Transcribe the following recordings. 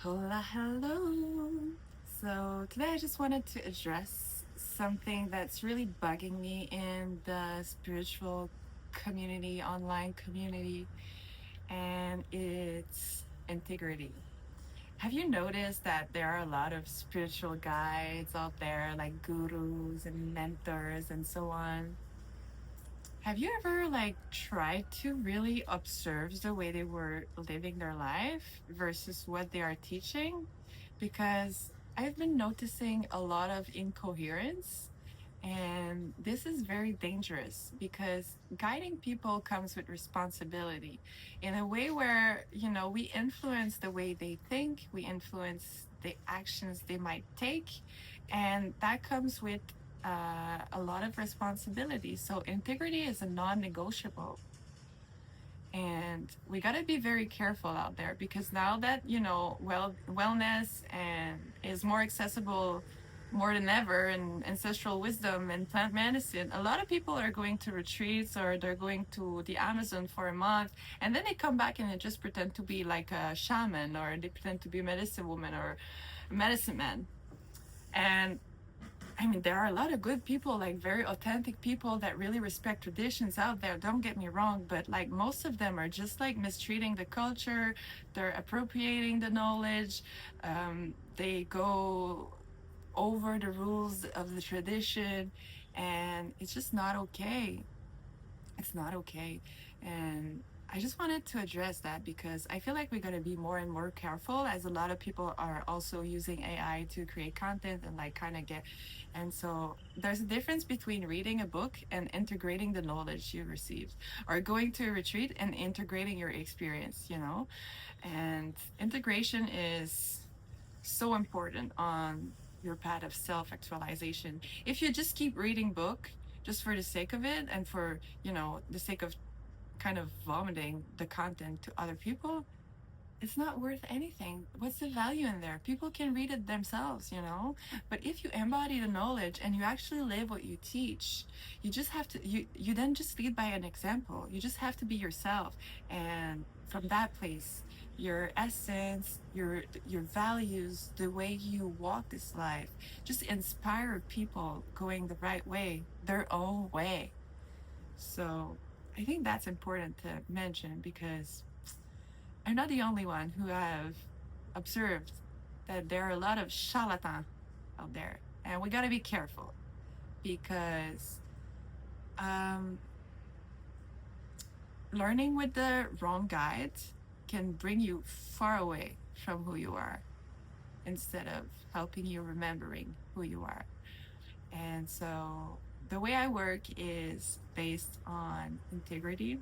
Hola, hello. So today I just wanted to address something that's really bugging me in the spiritual community, online community, and it's integrity. Have you noticed that there are a lot of spiritual guides out there, like gurus and mentors and so on? Have you ever tried to really observe the way they were living their life versus what they are teaching? Because I've been noticing a lot of incoherence, and this is very dangerous because guiding people comes with responsibility in a way where, we influence the way they think, we influence the actions they might take, and that comes with a lot of responsibility. So integrity is a non-negotiable, and we got to be very careful out there because now that wellness and is more accessible more than ever, and ancestral wisdom and plant medicine, a lot of people are going to retreats or they're going to the Amazon for a month, and then they come back and they just pretend to be like a shaman, or they pretend to be a medicine woman or a medicine man. And I mean, there are a lot of good people, like very authentic people that really respect traditions out there. Don't get me wrong, but like most of them are just like mistreating the culture. They're appropriating the knowledge. They go over the rules of the tradition, and it's just not okay. It's not okay. And I just wanted to address that because I feel like we got to be more and more careful, as a lot of people are also using AI to create content and like kind of get. And so there's a difference between reading a book and integrating the knowledge you received, or going to a retreat and integrating your experience. And integration is so important on your path of self actualization. If you just keep reading book just for the sake of it, and for the sake of kind of vomiting the content to other people, it's not worth anything. What's the value in there? People can read it themselves. But if you embody the knowledge and you actually live what you teach, you just have to you then just lead by an example. You just have to be yourself, and from that place, your essence, your values, the way you walk this life, just inspire people going the right way, their own way. So I think that's important to mention because I'm not the only one who have observed that there are a lot of charlatans out there, and we got to be careful because um, learning with the wrong guide can bring you far away from who you are instead of helping you remembering who you are. And so the way I work is based on integrity.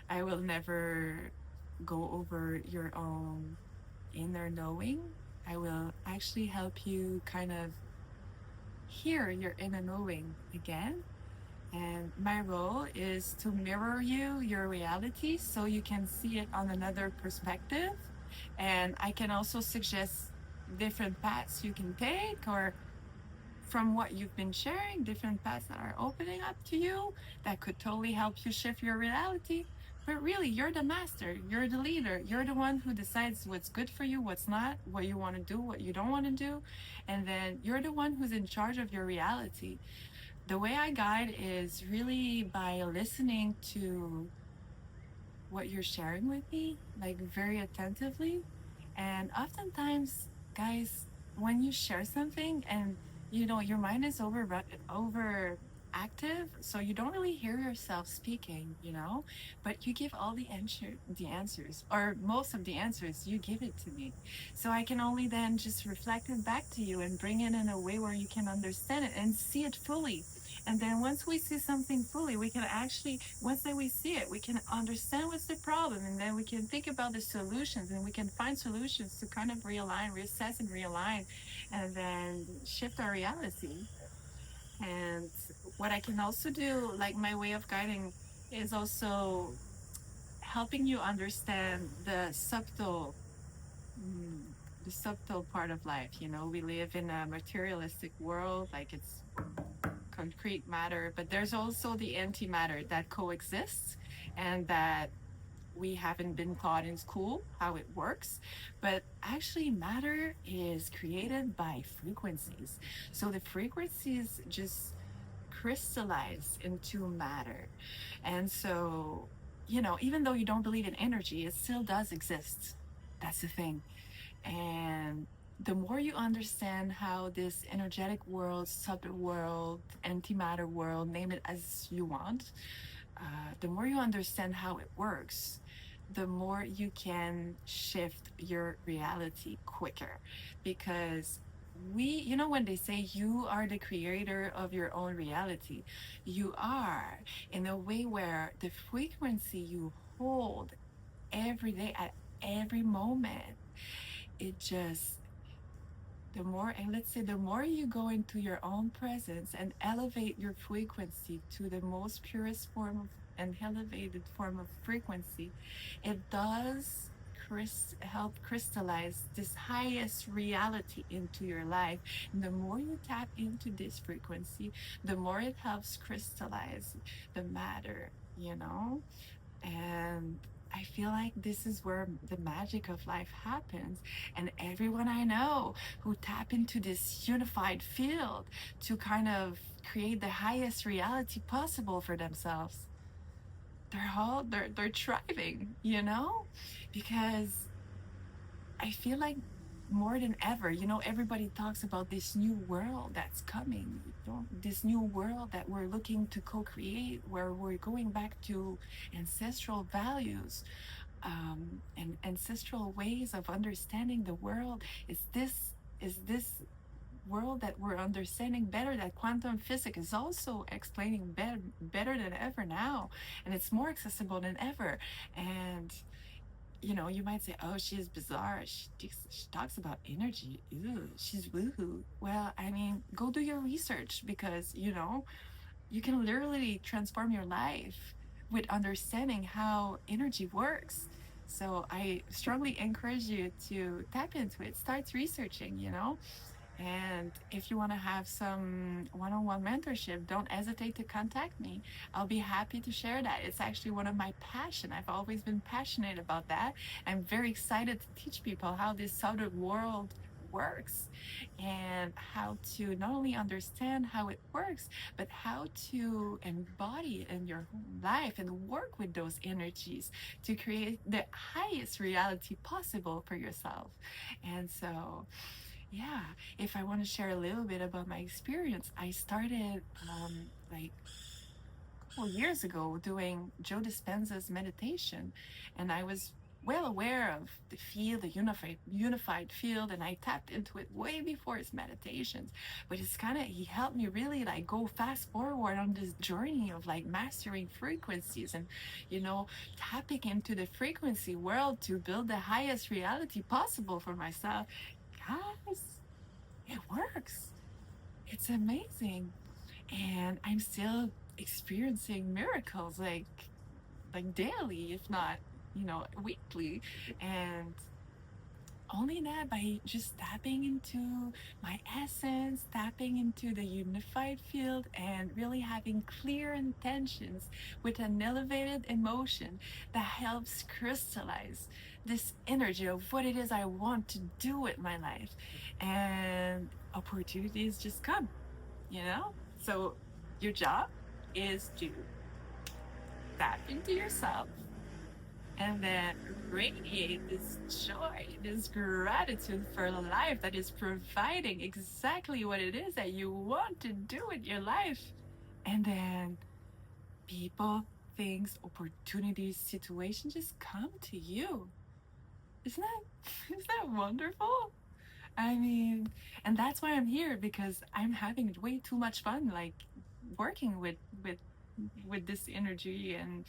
I will never go over your own inner knowing. I will actually help you kind of hear your inner knowing again. And my role is to mirror your reality, so you can see it on another perspective. And I can also suggest different paths you can take, or from what you've been sharing, different paths that are opening up to you that could totally help you shift your reality. But really, you're the master, you're the leader, you're the one who decides what's good for you, what's not, what you want to do, what you don't want to do. And then you're the one who's in charge of your reality. The way I guide is really by listening to what you're sharing with me, like very attentively. And oftentimes, guys, when you share something and your mind is over active, so you don't really hear yourself speaking, but you give all the answers, or most of the answers, you give it to me. So I can only then just reflect it back to you and bring it in a way where you can understand it and see it fully. And then once we see something fully, we can actually, once that we see it, we can understand what's the problem. And then we can think about the solutions, and we can find solutions to kind of realign, reassess, and realign, and then shift our reality. And what I can also do, like my way of guiding, is also helping you understand mm, the subtle part of life. We live in a materialistic world, like it's concrete matter, but there's also the antimatter that coexists, and that we haven't been taught in school how it works. But actually, matter is created by frequencies. So the frequencies just crystallize into matter. And so, even though you don't believe in energy, it still does exist. That's the thing. And the more you understand how this energetic world, subtle world, antimatter world, name it as you want, the more you understand how it works, the more you can shift your reality quicker. Because when they say you are the creator of your own reality, you are, in a way where the frequency you hold every day at every moment, it just and let's say the more you go into your own presence and elevate your frequency to the most purest form of and elevated form of frequency, it does help crystallize this highest reality into your life. And the more you tap into this frequency, the more it helps crystallize the matter. And I feel like this is where the magic of life happens. And everyone I know who tap into this unified field to kind of create the highest reality possible for themselves, they're thriving, because I feel like more than ever, everybody talks about this new world that's coming, this new world that we're looking to co-create, where we're going back to ancestral values, and ancestral ways of understanding the world. Is this world that we're understanding better, that quantum physics is also explaining better than ever now, and it's more accessible than ever. And you might say, oh, she's bizarre. She talks about energy. Ew, she's woohoo. Well, I mean, go do your research, because, you can literally transform your life with understanding how energy works. So I strongly encourage you to tap into it, start researching. And if you want to have some one on one mentorship, don't hesitate to contact me. I'll be happy to share that. It's actually one of my passion. I've always been passionate about that. I'm very excited to teach people how this outer world works, and how to not only understand how it works, but how to embody it in your life and work with those energies to create the highest reality possible for yourself. And so, yeah, if I want to share a little bit about my experience, I started like a couple years ago doing Joe Dispenza's meditation, and I was well aware of the field, the unified field, and I tapped into it way before his meditations. But it's kind of he helped me really like go fast forward on this journey of like mastering frequencies and you know tapping into the frequency world to build the highest reality possible for myself. Guys, it works. It's amazing. And I'm still experiencing miracles like daily, if not, weekly. And only that, by just tapping into my essence, tapping into the unified field, and really having clear intentions with an elevated emotion that helps crystallize this energy of what it is I want to do with my life. And opportunities just come. So your job is to tap into yourself and then radiate this joy, this gratitude for life that is providing exactly what it is that you want to do with your life. And then people, things, opportunities, situations just come to you. Isn't that isn't that wonderful? I mean, and that's why I'm here, because I'm having way too much fun, like working with this energy and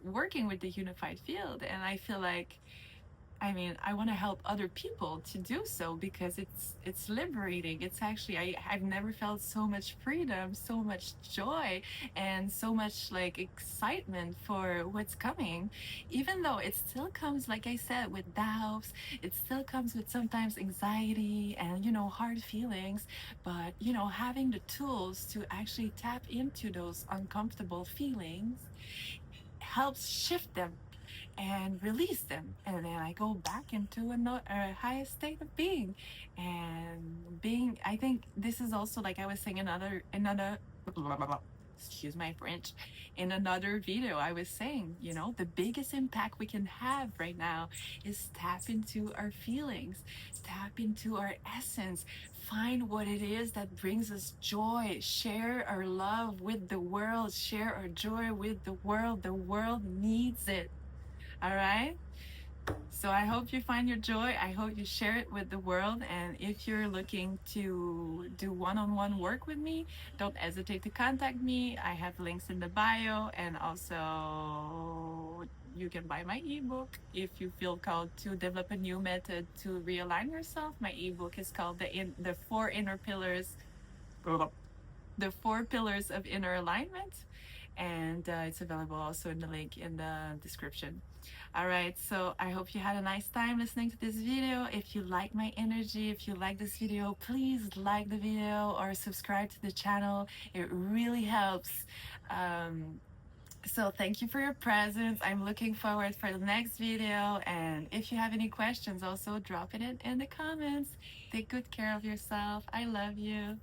working with the unified field. And I feel like, I mean, I want to help other people to do so, because it's liberating. It's actually I've never felt so much freedom, so much joy, and so much like excitement for what's coming. Even though it still comes, like I said, with doubts, it still comes with sometimes anxiety and hard feelings, but having the tools to actually tap into those uncomfortable feelings helps shift them, and release them. And then I go back into a higher state of being. And being, I think this is also, like I was saying, another, excuse my French, in another video, I was saying, the biggest impact we can have right now is tap into our feelings, tap into our essence, find what it is that brings us joy, share our love with the world, share our joy with the world. The world needs it. All right. So I hope you find your joy. I hope you share it with the world. And if you're looking to do one on one work with me, don't hesitate to contact me. I have links in the bio. And also, you can buy my ebook if you feel called to develop a new method to realign yourself. My ebook is called the Four Inner Pillars. The Four Pillars of Inner Alignment. And it's available also in the link in the description. All right, so I hope you had a nice time listening to this video. If you like my energy, if you like this video, please like the video or subscribe to the channel. It really helps. Um, so thank you for your presence. I'm looking forward for the next video. And if you have any questions, also drop it in the comments. Take good care of yourself. I love you.